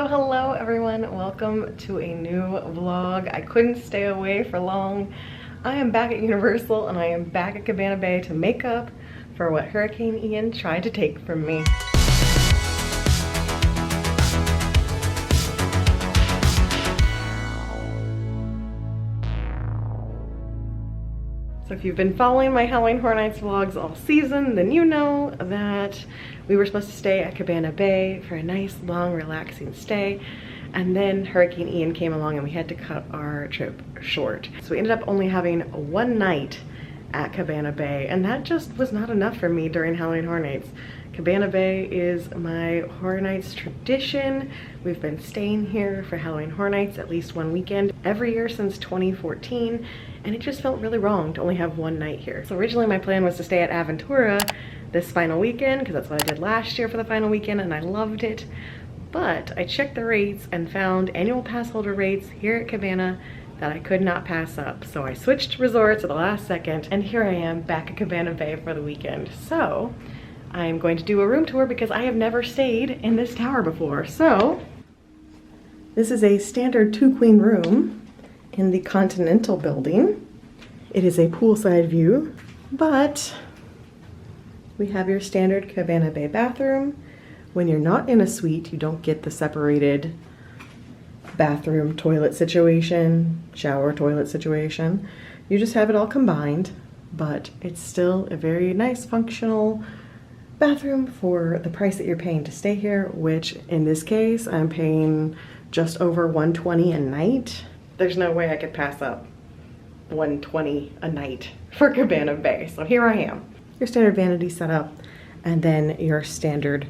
So hello everyone, welcome to a new vlog. I couldn't stay away for long. I am back at Universal and I am back at Cabana Bay to make up for what Hurricane Ian tried to take from me. So if you've been following my Halloween Horror Nights vlogs all season, then you know that we were supposed to stay at Cabana Bay for a nice, long, relaxing stay. And then Hurricane Ian came along and we had to cut our trip short. So we ended up only having one night at Cabana Bay, and that just was not enough for me during Halloween Horror Nights. Cabana Bay is my Horror Nights tradition. We've been staying here for Halloween Horror Nights at least one weekend every year since 2014, and it just felt really wrong to only have one night here. So originally my plan was to stay at Aventura this final weekend, because that's what I did last year for the final weekend and I loved it. But I checked the rates and found annual pass holder rates here at Cabana that I could not pass up. So I switched resorts at the last second, and here I am back at Cabana Bay for the weekend. So I'm going to do a room tour because I have never stayed in this tower before. So this is a standard 2-queen room in the Continental building. It is a poolside view, but we have your standard Cabana Bay bathroom. When you're not in a suite, you don't get the separated bathroom toilet situation, shower toilet situation. You just have it all combined, but it's still a very nice functional bathroom for the price that you're paying to stay here, which in this case, I'm paying just over $120 a night. There's no way I could pass up $120 a night for Cabana Bay. So here I am. Your standard vanity setup, and then your standard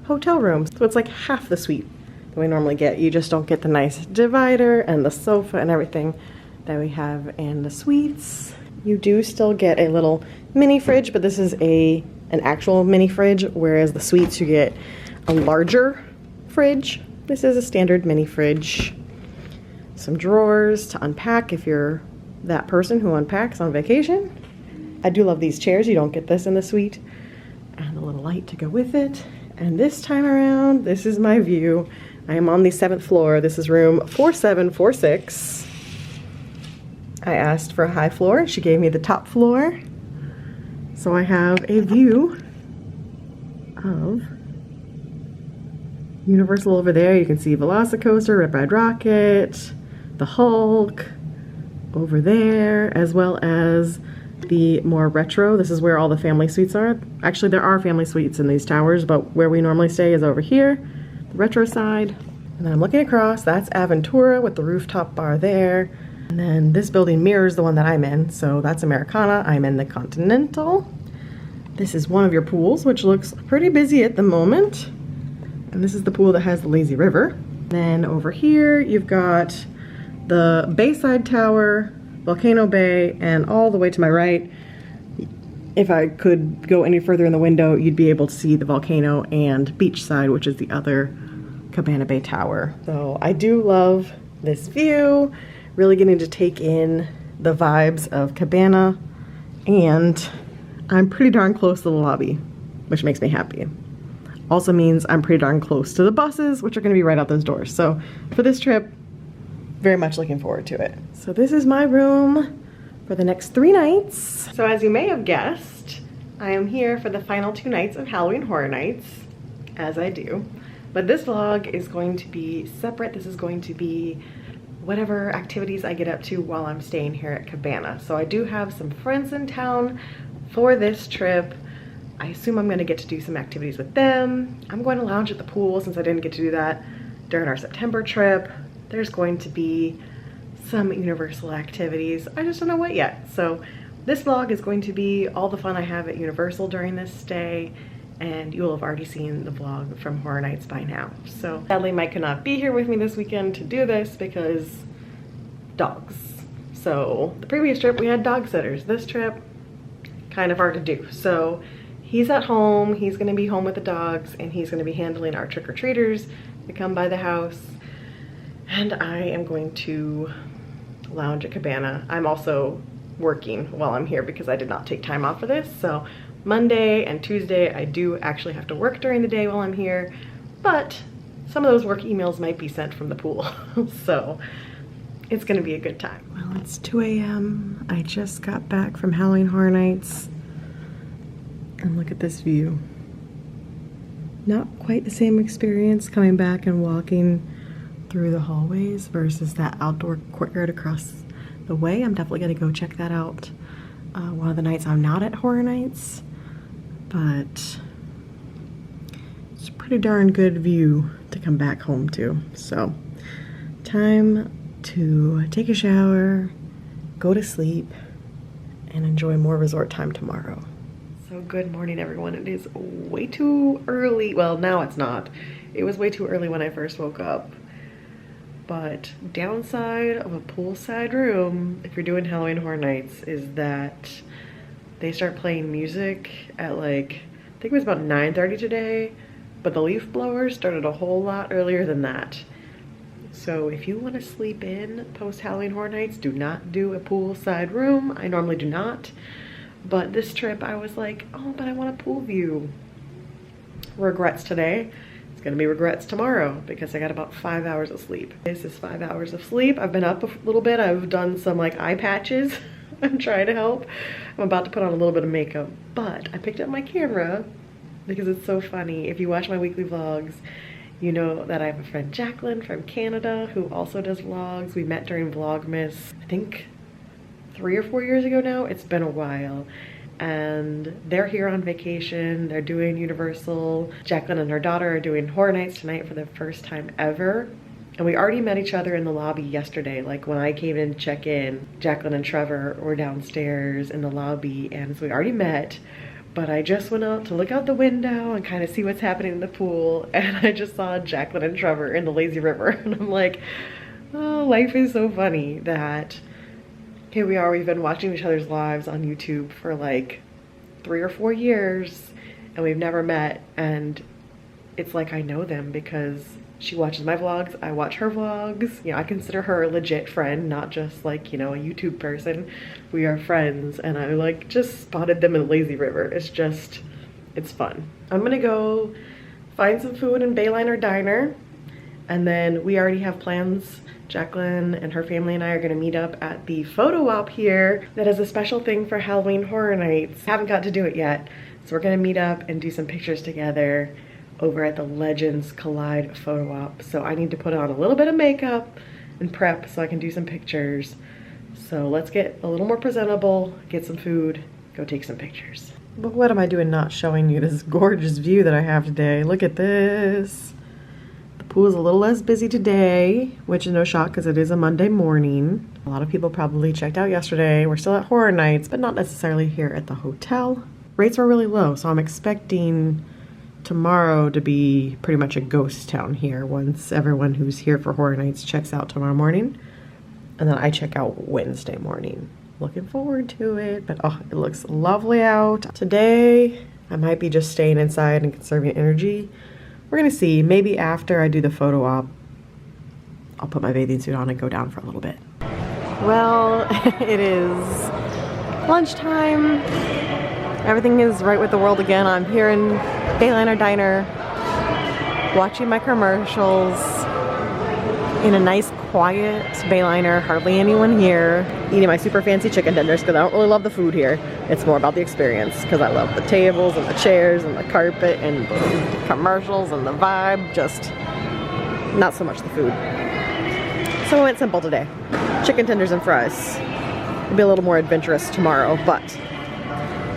hotel room. So it's like half the suite that we normally get. You just don't get the nice divider and the sofa and everything that we have in the suites. You do still get a little mini fridge, but this is an actual mini fridge, whereas the suites you get a larger fridge. This is a standard mini fridge. Some drawers to unpack if you're that person who unpacks on vacation. I do love these chairs. You don't get this in the suite. And a little light to go with it. And this time around, this is my view. I am on the 7th floor. This is room 4746. I asked for a high floor. She gave me the top floor. So I have a view of Universal over there. You can see Velocicoaster, Red Ride Rocket, the Hulk over there, as well as the more retro. This is where all the family suites are. Actually, there are family suites in these towers, but where we normally stay is over here, the retro side. And then I'm looking across, that's Aventura with the rooftop bar there. And then this building mirrors the one that I'm in, so that's Americana. I'm in the Continental. This is one of your pools, which looks pretty busy at the moment. And this is the pool that has the lazy river. Then over here, you've got the Bayside Tower, Volcano Bay, and all the way to my right, if I could go any further in the window, you'd be able to see the volcano and beachside, which is the other Cabana Bay Tower. So I do love this view, really getting to take in the vibes of Cabana, and I'm pretty darn close to the lobby, which makes me happy. Also means I'm pretty darn close to the buses, which are gonna be right out those doors. So for this trip, very much looking forward to it. So this is my room for the next 3 nights. So as you may have guessed, I am here for the final 2 nights of Halloween Horror Nights, as I do. But this vlog is going to be separate. This is going to be whatever activities I get up to while I'm staying here at Cabana. So I do have some friends in town for this trip. I assume I'm gonna get to do some activities with them. I'm going to lounge at the pool since I didn't get to do that during our September trip. There's going to be some Universal activities. I just don't know what yet. So this vlog is going to be all the fun I have at Universal during this stay, and you will have already seen the vlog from Horror Nights by now. So sadly, Mike could not be here with me this weekend to do this because dogs. So the previous trip we had dog sitters. This trip, kind of hard to do. So he's at home, he's gonna be home with the dogs, and he's gonna be handling our trick-or-treaters that come by the house. And I am going to lounge at Cabana. I'm also working while I'm here because I did not take time off for this. So Monday and Tuesday, I do actually have to work during the day while I'm here, but some of those work emails might be sent from the pool. So it's gonna be a good time. Well, it's 2 a.m. I just got back from Halloween Horror Nights. And look at this view. Not quite the same experience coming back and walking through the hallways versus that outdoor courtyard across the way. I'm definitely gonna go check that out one of the nights I'm not at Horror Nights, but it's a pretty darn good view to come back home to. So time to take a shower, go to sleep, and enjoy more resort time tomorrow. So good morning, everyone. It is way too early. Well, now it's not. It was way too early when I first woke up. But downside of a poolside room, if you're doing Halloween Horror Nights, is that they start playing music at like, I think it was about 9:30 today, but the leaf blowers started a whole lot earlier than that. So if you want to sleep in post Halloween Horror Nights, do not do a poolside room. I normally do not, but this trip I was like, oh, but I want a pool view. Regrets today. It's gonna be regrets tomorrow because I got about 5 hours of sleep. This is 5 hours of sleep. I've been up a little bit. I've done some like eye patches. I'm trying to help. I'm about to put on a little bit of makeup, but I picked up my camera because it's so funny. If you watch my weekly vlogs, you know that I have a friend Jaclyn from Canada who also does vlogs. We met during Vlogmas, I think 3 or 4 years ago now. It's been a while. And they're here on vacation. They're doing Universal. Jaclyn and her daughter are doing Horror Nights tonight for the first time ever. And we already met each other in the lobby yesterday. Like when I came in to check in, Jaclyn and Trevor were downstairs in the lobby, and so we already met. But I just went out to look out the window and kind of see what's happening in the pool, and I just saw Jaclyn and Trevor in the lazy river. And I'm like, oh, life is so funny that here we are, we've been watching each other's lives on YouTube for like 3 or 4 years and we've never met, and it's like I know them because she watches my vlogs, I watch her vlogs. You know, I consider her a legit friend, not just like, you know, a YouTube person. We are friends, and I like just spotted them in the lazy river. It's just, it's fun. I'm gonna go find some food in Bayliner Diner, and then we already have plans. Jaclyn and her family and I are gonna meet up at the photo op here that is a special thing for Halloween Horror Nights. Haven't got to do it yet, so we're gonna meet up and do some pictures together over at the Legends Collide photo op. So I need to put on a little bit of makeup and prep so I can do some pictures. So let's get a little more presentable, get some food, go take some pictures. But what am I doing not showing you this gorgeous view that I have today? Look at this. Pool is a little less busy today, which is no shock because it is a Monday morning. A lot of people probably checked out yesterday. We're still at Horror Nights, but not necessarily here at the hotel. Rates are really low, so I'm expecting tomorrow to be pretty much a ghost town here once everyone who's here for Horror Nights checks out tomorrow morning. And then I check out Wednesday morning. Looking forward to it, but oh, it looks lovely out. Today, I might be just staying inside and conserving energy. We're gonna see, maybe after I do the photo op, I'll put my bathing suit on and go down for a little bit. Well, it is lunchtime. Everything is right with the world again. I'm here in Bayliner Diner, watching my commercials in a nice quiet Bayliner, hardly anyone here, eating my super fancy chicken tenders because I don't really love the food here. It's more about the experience because I love the tables and the chairs and the carpet and the commercials and the vibe, just not so much the food. So I went simple today. Chicken tenders and fries. It'll be a little more adventurous tomorrow, but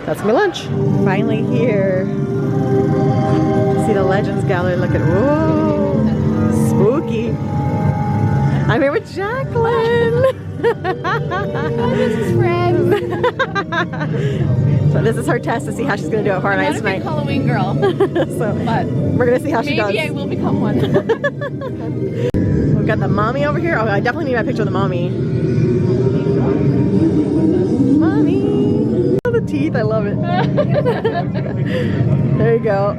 that's my lunch. Finally here. See the Legends Gallery, look at, whoa, spooky. I'm here with Jaclyn. This is Fred. So this is her test to see how she's gonna do at Horror Nights tonight. I'm not a big Halloween girl. So but we're gonna see how she does. Maybe I will become one. We've got the mommy over here. Oh, I definitely need my picture of the mommy. Mommy. Oh, the teeth, I love it. There you go.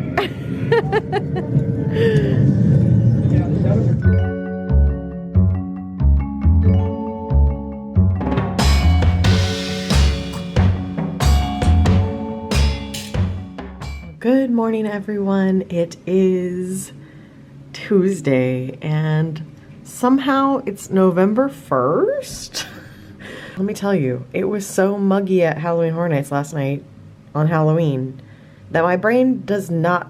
Good morning, everyone. It is Tuesday and somehow it's November 1st. Let me tell you, it was so muggy at Halloween Horror Nights last night on Halloween that my brain does not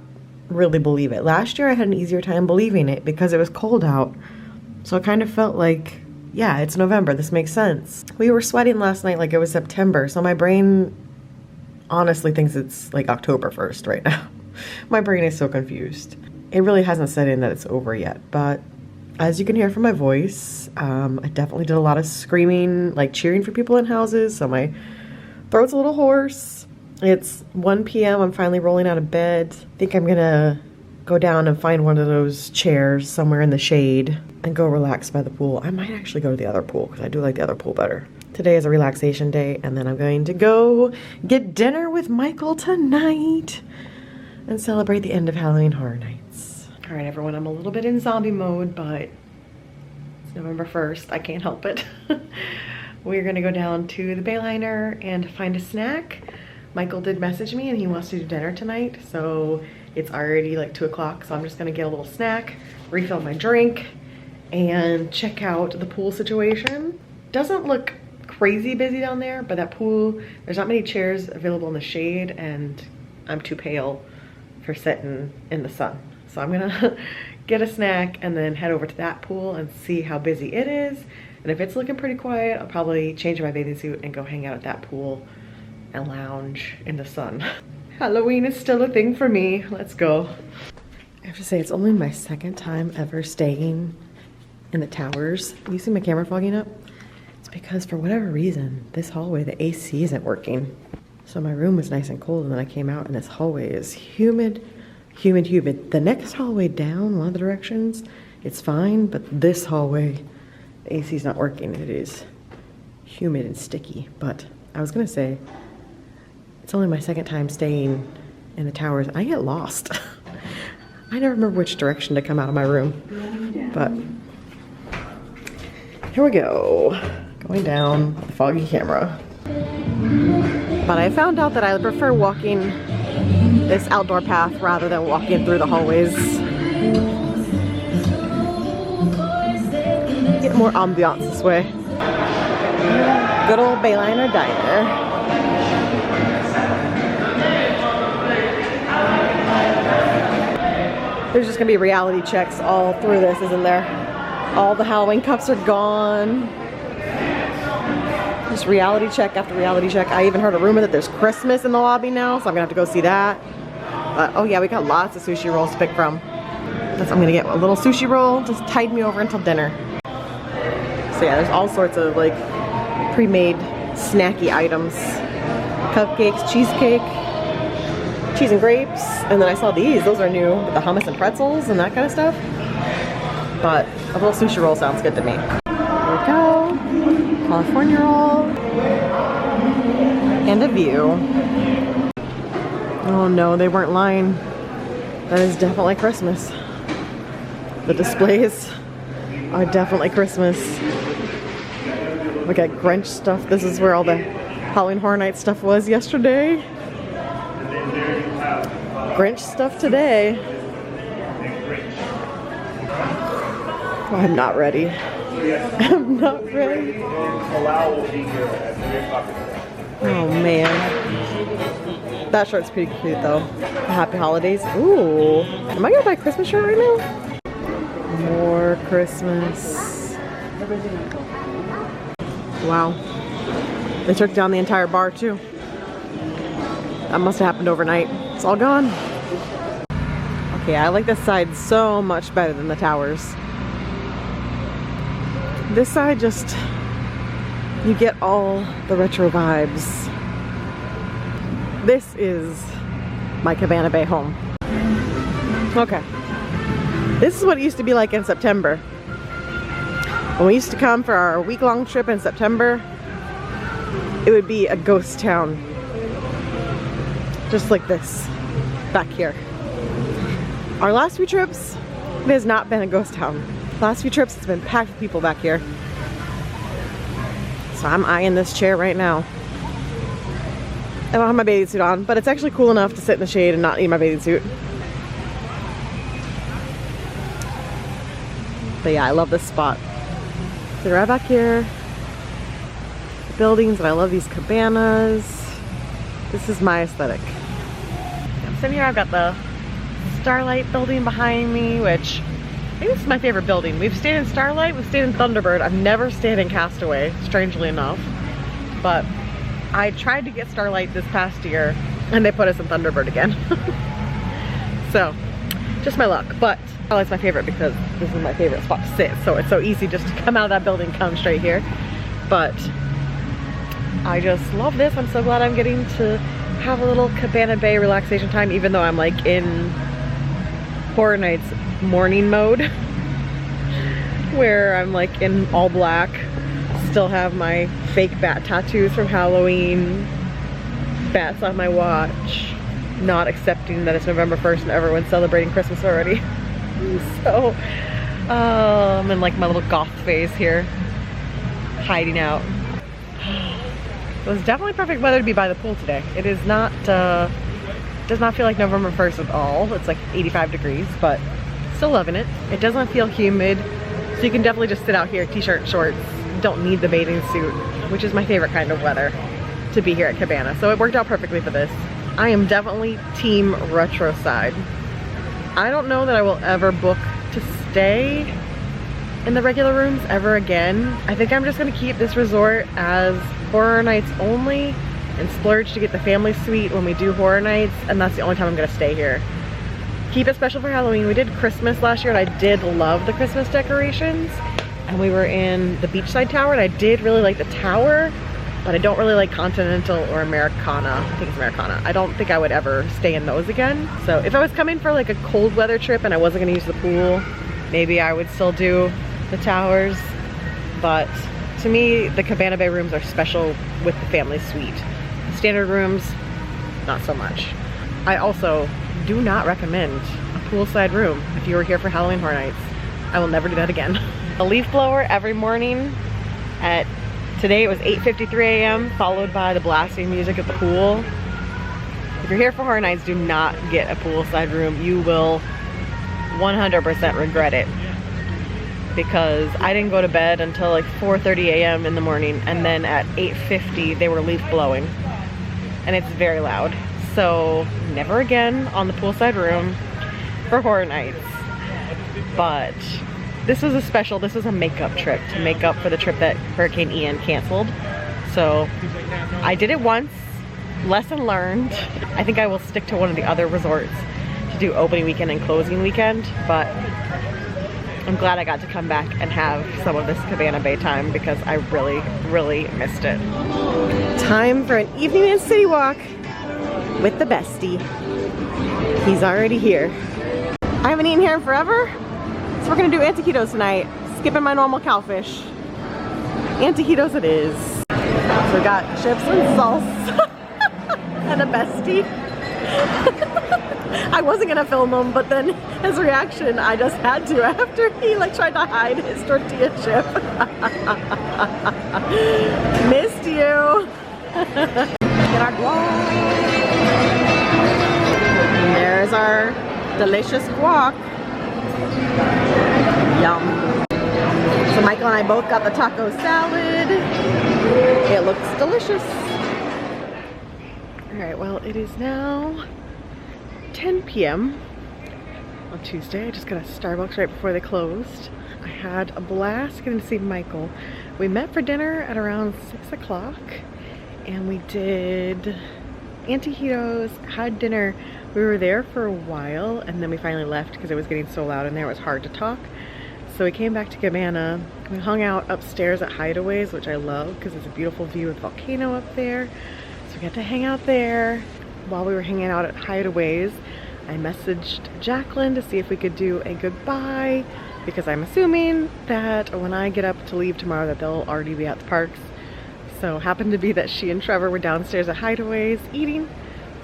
really believe it. Last year I had an easier time believing it because it was cold out. So it kind of felt like, yeah, it's November, this makes sense. We were sweating last night like it was September, so my brain honestly thinks it's like October 1st right now. My brain is so confused. It really hasn't set in that it's over yet, but as you can hear from my voice, I definitely did a lot of screaming, like cheering for people in houses, so my throat's a little hoarse. It's 1 p.m. I'm finally rolling out of bed. I think I'm gonna go down and find one of those chairs somewhere in the shade and go relax by the pool. I might actually go to the other pool because I do like the other pool better. Today is a relaxation day, and then I'm going to go get dinner with Michael tonight and celebrate the end of Halloween Horror Nights. All right, everyone, I'm a little bit in zombie mode, but it's November 1st. I can't help it. We're gonna go down to the Bayliner and find a snack. Michael did message me and he wants to do dinner tonight, so it's already like 2 o'clock, so I'm just gonna get a little snack, refill my drink, and check out the pool situation. Doesn't look crazy busy down there, but that pool, there's not many chairs available in the shade, and I'm too pale for sitting in the sun. So I'm gonna get a snack and then head over to that pool and see how busy it is. And if it's looking pretty quiet, I'll probably change my bathing suit and go hang out at that pool and lounge in the sun. Halloween is still a thing for me. Let's go. I have to say, it's only my second time ever staying in the towers. You see my camera fogging up? It's because for whatever reason, this hallway, the AC isn't working. So my room was nice and cold, and then I came out and this hallway is humid, humid, humid. The next hallway down, one of the directions, it's fine, but this hallway, the AC is not working. It is humid and sticky. But I was gonna say, it's only my second time staying in the towers. I get lost. I never remember which direction to come out of my room, but here we go. Going down with the foggy camera. But I found out that I prefer walking this outdoor path rather than walking through the hallways. Get more ambiance this way. Good old Bayliner Diner. There's just gonna be reality checks all through this, isn't there? All the Halloween cups are gone. Just reality check after reality check. I even heard a rumor that there's Christmas in the lobby now, so I'm gonna have to go see that. Oh yeah, we got lots of sushi rolls to pick from. I'm gonna get a little sushi roll, just tide me over until dinner. So yeah, there's all sorts of like pre-made snacky items. Cupcakes, cheesecake, cheese and grapes, and then I saw these. Those are new, with the hummus and pretzels and that kind of stuff. But a little sushi roll sounds good to me. There we go. California roll. And a view. Oh no, they weren't lying. That is definitely Christmas. The displays are definitely Christmas. Look at Grinch stuff. This is where all the Halloween Horror Nights stuff was yesterday. Grinch stuff today. Oh, I'm not ready. I'm not ready. Oh man. That shirt's pretty cute though. Happy holidays. Ooh. Am I gonna buy a Christmas shirt right now? More Christmas. Wow. They took down the entire bar too. That must have happened overnight. It's all gone. Okay, I like this side so much better than the towers. This side just, you get all the retro vibes. This is my Cabana Bay home. Okay. This is what it used to be like in September. When we used to come for our week-long trip in September, it would be a ghost town. Just like this, back here. Our last few trips, it has not been a ghost town. Last few trips, it's been packed with people back here. So I'm eyeing this chair right now. I don't have my bathing suit on, but it's actually cool enough to sit in the shade and not need my bathing suit. But yeah, I love this spot. So right back here, the buildings, and I love these cabanas. This is my aesthetic. I'm sitting here, I've got the Starlight building behind me, which I think this is my favorite building. We've stayed in Starlight, we've stayed in Thunderbird. I've never stayed in Castaway, strangely enough. But I tried to get Starlight this past year and they put us in Thunderbird again. So, just my luck. But Starlight's my favorite because this is my favorite spot to sit. So it's so easy just to come out of that building, come straight here. But I just love this. I'm so glad I'm getting to have a little Cabana Bay relaxation time, even though I'm like in Horror Nights morning mode where I'm like in all black, still have my fake bat tattoos from Halloween, bats on my watch, not accepting that it's November 1st and everyone's celebrating Christmas already. So I'm in like my little goth phase here, hiding out. It was definitely perfect weather to be by the pool today. It is not does not feel like November 1st at all. It's like 85 degrees, but still loving it. It doesn't feel humid, so you can definitely just sit out here, t-shirt, shorts. Don't need the bathing suit, which is my favorite kind of weather to be here at Cabana. So it worked out perfectly for this. I am definitely team retro side. I don't know that I will ever book to stay in the regular rooms ever again. I think I'm just gonna keep this resort as Horror Nights only and splurge to get the family suite when we do Horror Nights, and that's the only time I'm gonna stay here. Keep it special for Halloween. We did Christmas last year and I did love the Christmas decorations, and we were in the beachside tower and I did really like the tower, but I don't really like Continental or Americana. I think it's Americana. I don't think I would ever stay in those again. So if I was coming for like a cold weather trip and I wasn't gonna use the pool, maybe I would still do the towers. But to me, the Cabana Bay rooms are special with the family suite. The standard rooms, not so much. I also do not recommend a poolside room if you were here for Halloween Horror Nights. I will never do that again. A leaf blower every morning at, today it was 8:53 a.m. followed by the blasting music at the pool. If you're here for Horror Nights, do not get a poolside room. You will 100% regret it, because I didn't go to bed until like 4:30 a.m. in the morning, and then at 8:50 they were leaf blowing and it's very loud. So never again on the poolside room for Horror Nights. But this was a special, this was a makeup trip to make up for the trip that Hurricane Ian canceled. So I did it once, lesson learned. I think I will stick to one of the other resorts to do opening weekend and closing weekend, but I'm glad I got to come back and have some of this Cabana Bay time because I really, really missed it. Time for an evening in CityWalk with the bestie. He's already here. I haven't eaten here in forever, so we're gonna do antiquitos tonight. Skipping my normal cowfish. Antiquitos it is. So we got chips and salsa and a bestie. I wasn't gonna film him, but then his reaction, I just had to after he like tried to hide his tortilla chip. Missed you. Get our guac. There's our delicious guac. Yum. So Michael and I both got the taco salad. It looks delicious. Alright, well it is now 10 p.m. on Tuesday. I just got a Starbucks right before they closed. I had a blast getting to see Michael. We met for dinner at around 6 o'clock and we did antiquitos, had dinner. We were there for a while and then we finally left because it was getting so loud in there it was hard to talk. So we came back to Cabana. We hung out upstairs at Hideaways, which I love because it's a beautiful view of the volcano up there. So we got to hang out there. While we were hanging out at Hideaways, I messaged Jaclyn to see if we could do a goodbye because I'm assuming that when I get up to leave tomorrow that they'll already be at the parks. So happened to be that she and Trevor were downstairs at Hideaways eating.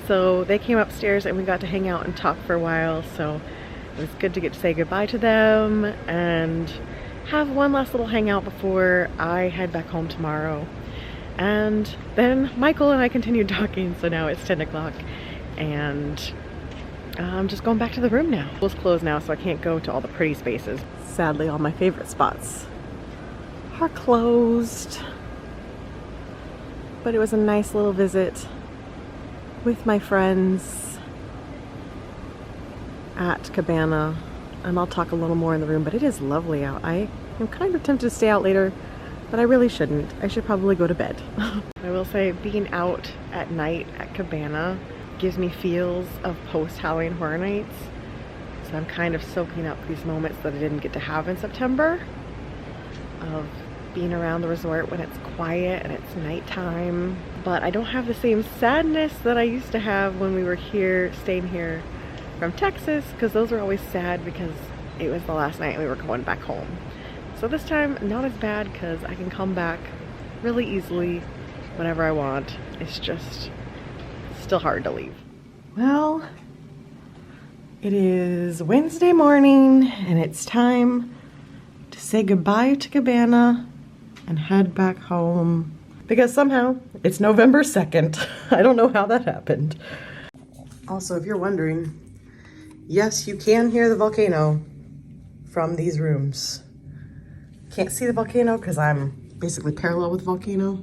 So they came upstairs and we got to hang out and talk for a while. So it was good to get to say goodbye to them and have one last little hangout before I head back home tomorrow. And then Michael and I continued talking, so now it's 10 o'clock and I'm just going back to the room now. Pool's closed now, so I can't go to all the pretty spaces. Sadly, all my favorite spots are closed. But it was a nice little visit with my friends at Cabana. And I'll talk a little more in the room, but it is lovely out. I am kind of tempted to stay out later, but I really shouldn't. I should probably go to bed. I will say being out at night at Cabana gives me feels of post-Halloween Horror Nights. So I'm kind of soaking up these moments that I didn't get to have in September, of being around the resort when it's quiet and it's nighttime. But I don't have the same sadness that I used to have when we were here, staying here from Texas, because those were always sad because it was the last night and we were going back home. So this time, not as bad because I can come back really easily whenever I want. It's just still hard to leave. Well, it is Wednesday morning and it's time to say goodbye to Cabana and head back home because somehow it's November 2nd. I don't know how that happened. Also, if you're wondering, yes, you can hear the volcano from these rooms. Can't see the volcano because I'm basically parallel with the volcano,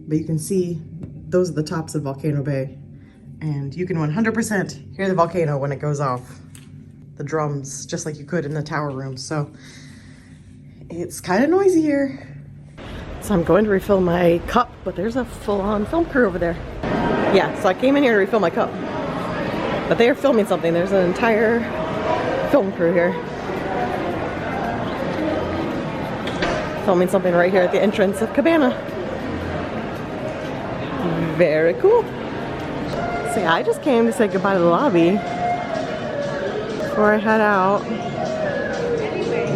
but you can see those are the tops of Volcano Bay, and you can 100% hear the volcano when it goes off. The drums, just like you could in the tower room, so it's kind of noisy here. So I'm going to refill my cup, but there's a full-on film crew over there. Yeah, so I came in here to refill my cup, but they are filming something. There's an entire film crew here. Filming something right here at the entrance of Cabana. Very cool. So yeah, I just came to say goodbye to the lobby before I head out.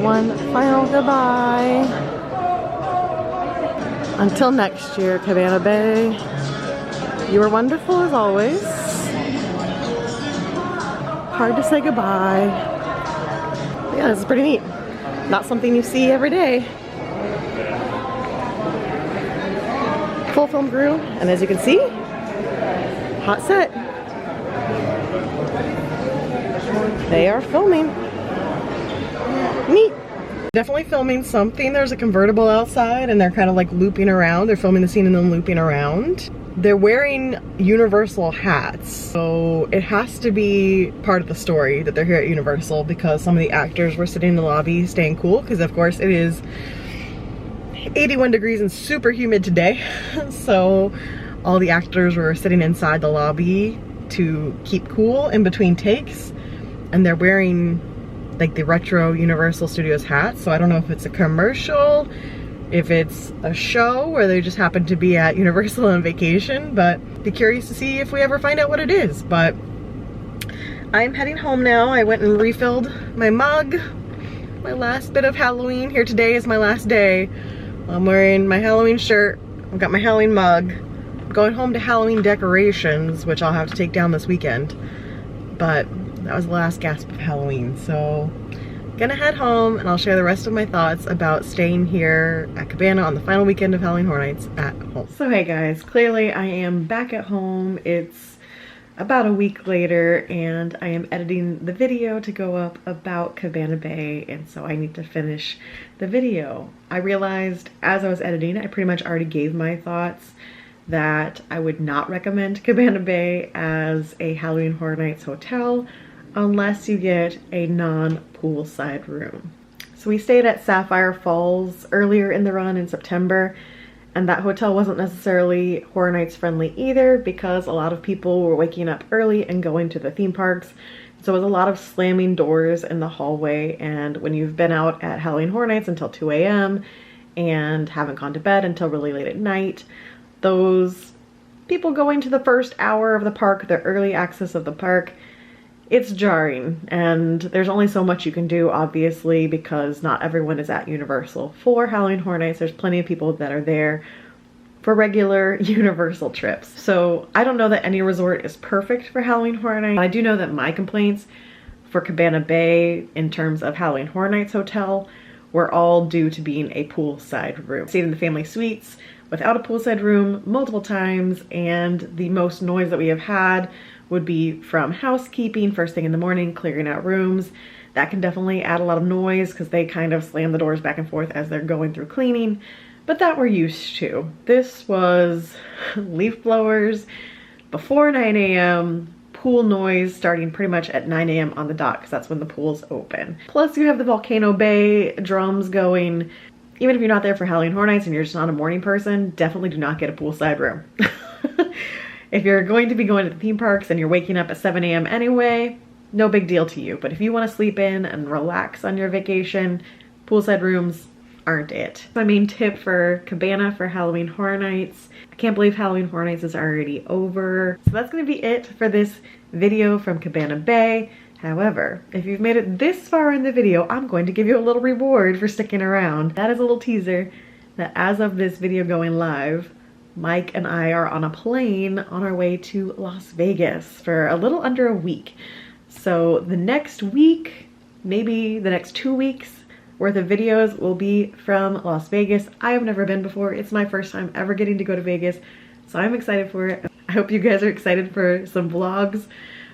One final goodbye. Until next year, Cabana Bay, you were wonderful as always. Hard to say goodbye. But yeah, this is pretty neat. Not something you see every day. Full film crew, and as you can see, hot set. They are filming. Neat. Definitely filming something. There's a convertible outside and they're kind of like looping around. They're filming the scene and then looping around. They're wearing Universal hats, so it has to be part of the story that they're here at Universal, because some of the actors were sitting in the lobby staying cool, because of course it is 81 degrees and super humid today. So all the actors were sitting inside the lobby to keep cool in between takes, and they're wearing like the retro Universal Studios hats. So I don't know if it's a commercial, if it's a show, or they just happen to be at Universal on vacation, but be curious to see if we ever find out what it is. But I'm heading home now. I went and refilled my mug. My last bit of Halloween. Here today is my last day. I'm wearing my Halloween shirt. I've got my Halloween mug. I'm going home to Halloween decorations, which I'll have to take down this weekend. But that was the last gasp of Halloween. So gonna head home and I'll share the rest of my thoughts about staying here at Cabana on the final weekend of Halloween Horror Nights at home. So hey guys, clearly I am back at home. It's about a week later and I am editing the video to go up about Cabana Bay, and so I need to finish the video. I realized as I was editing, I pretty much already gave my thoughts that I would not recommend Cabana Bay as a Halloween Horror Nights hotel unless you get a non-poolside room. So we stayed at Sapphire Falls earlier in the run in September, and that hotel wasn't necessarily Horror Nights friendly either, because a lot of people were waking up early and going to the theme parks. So it was a lot of slamming doors in the hallway, and when you've been out at Halloween Horror Nights until 2 a.m. and haven't gone to bed until really late at night, those people going to the first hour of the park, the early access of the park, it's jarring, and there's only so much you can do, obviously, because not everyone is at Universal for Halloween Horror Nights. There's plenty of people that are there for regular Universal trips. So I don't know that any resort is perfect for Halloween Horror Nights. I do know that my complaints for Cabana Bay in terms of Halloween Horror Nights hotel were all due to being a poolside room. Stayed in the family suites without a poolside room multiple times, and the most noise that we have had would be from housekeeping first thing in the morning, clearing out rooms. That can definitely add a lot of noise because they kind of slam the doors back and forth as they're going through cleaning, but that we're used to. This was leaf blowers before 9 a.m., pool noise starting pretty much at 9 a.m. on the dot because that's when the pool's open. Plus you have the Volcano Bay drums going. Even if you're not there for Halloween Horror Nights and you're just not a morning person, definitely do not get a poolside room. If you're going to be going to the theme parks and you're waking up at 7 a.m. anyway, no big deal to you. But if you want to sleep in and relax on your vacation, poolside rooms aren't it. My main tip for Cabana for Halloween Horror Nights. I can't believe Halloween Horror Nights is already over. So that's gonna be it for this video from Cabana Bay. However, if you've made it this far in the video, I'm going to give you a little reward for sticking around. That is a little teaser that as of this video going live, Mike and I are on a plane on our way to Las Vegas for a little under a week. So the next week, maybe the next 2 weeks worth of videos will be from Las Vegas. I have never been before. It's my first time ever getting to go to Vegas, so I'm excited for it. I hope you guys are excited for some vlogs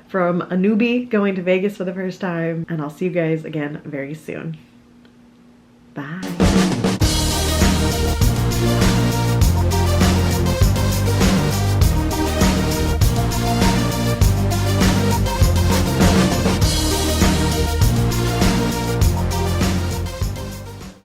from a newbie going to Vegas for the first time, and I'll see you guys again very soon.